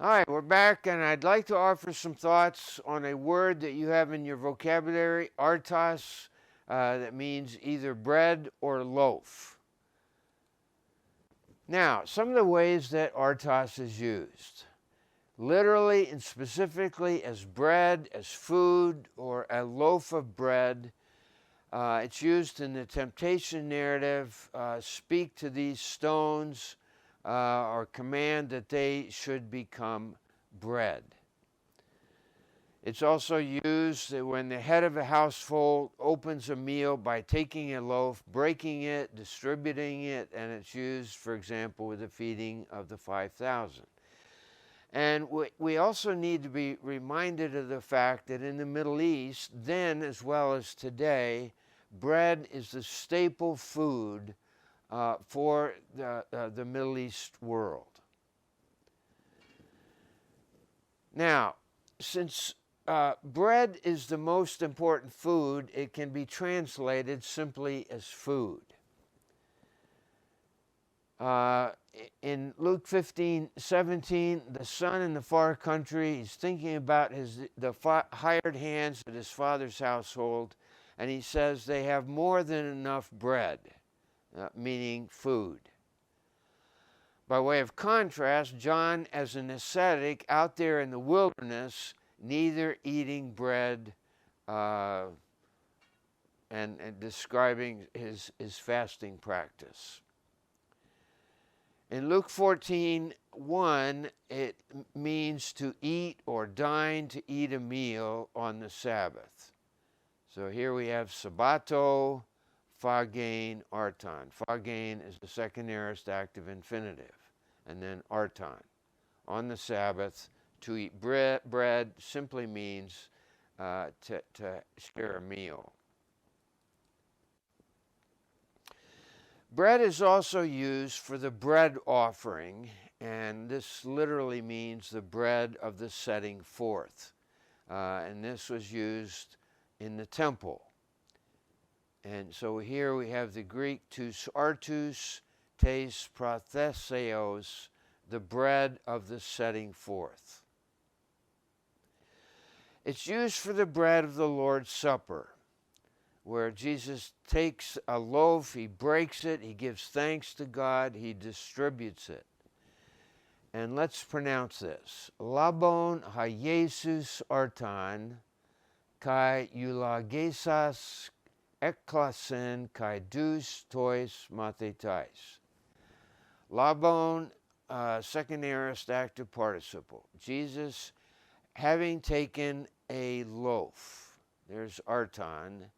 All right, we're back, and I'd like to offer some thoughts on a word that you have in your vocabulary, artos, that means either bread or loaf. Now, some of the ways that artos is used. Literally and specifically as bread, as food, or a loaf of bread. It's used in the temptation narrative, speak to these stones, or command that they should become bread. It's also used when the head of a household opens a meal by taking a loaf, breaking it, distributing it, and it's used, for example, with the feeding of the 5,000. And we also need to be reminded of the fact that in the Middle East, then as well as today, bread is the staple food for the Middle East world. Now, since bread is the most important food, it can be translated simply as food. In Luke 15:17, the son in the far country, he's thinking about the hired hands at his father's household, and he says they have more than enough bread, meaning food. By way of contrast, John, as an ascetic out there in the wilderness, neither eating bread and describing his fasting practice. In Luke 14:1, it means to eat or dine, to eat a meal on the Sabbath. So here we have sabbato, phagain, arton. Phagain is the second aorist active infinitive. And then arton. On the Sabbath, to eat bread simply means to share a meal. Bread is also used for the bread offering, and this literally means the bread of the setting forth. And this was used in the temple. And so here we have the Greek tous artus, tes protheseos, the bread of the setting forth. It's used for the bread of the Lord's Supper, where Jesus takes a loaf, he breaks it, he gives thanks to God, he distributes it. And let's pronounce this. Labon ha-Jesus artan, kai eulagesas eklasen kai dus tois mathetais. Labon, second aorist active participle. Jesus, having taken a loaf, there's artan.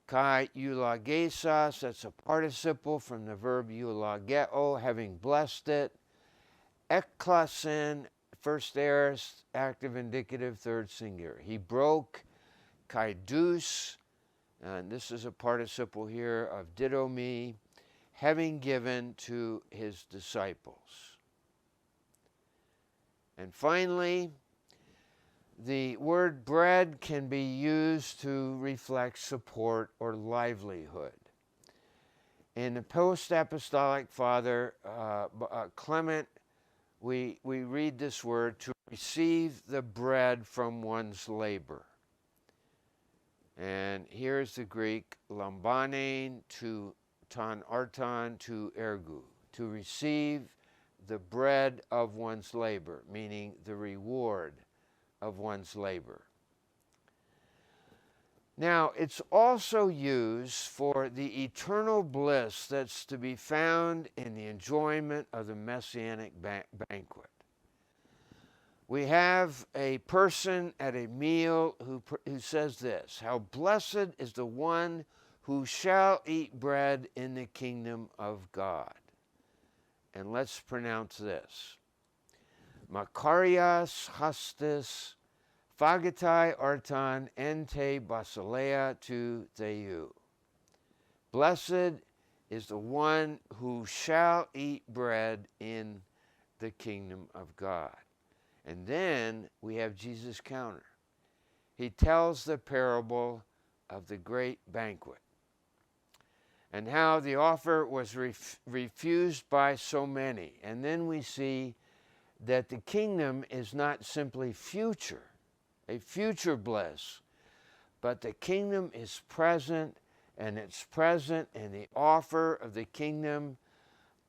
Kai eulagesas, that's a participle from the verb eulageo, having blessed it. Eklasen, first aorist active indicative, third singular. He broke. Kai dus, and this is a participle here of didomi, having given to his disciples. And finally, the word bread can be used to reflect support or livelihood. In the post-apostolic father Clement, we read this word, to receive the bread from one's labor. And here's the Greek, lambanein to ton arton to ergu, to receive the bread of one's labor, meaning the reward of one's labor. Now, it's also used for the eternal bliss that's to be found in the enjoyment of the Messianic banquet. We have a person at a meal who says this, how blessed is the one who shall eat bread in the kingdom of God. And let's pronounce this. Makarias hastis phagatai artan ente basileia tu theou. Blessed is the one who shall eat bread in the kingdom of God. And then we have Jesus' counter. He tells the parable of the great banquet and how the offer was refused by so many. And then we see that the kingdom is not simply future, a future bliss, but the kingdom is present, and it's present in the offer of the kingdom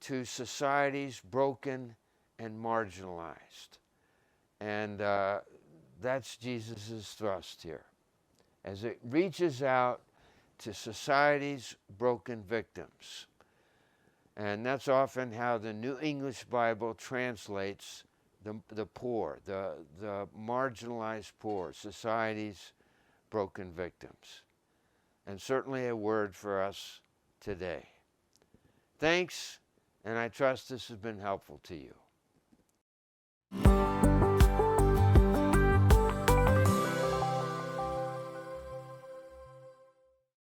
to societies broken and marginalized. And that's Jesus' thrust here, as it reaches out to society's broken victims. And that's often how the New English Bible translates the poor, the marginalized poor, society's broken victims. And certainly a word for us today. Thanks, and I trust this has been helpful to you.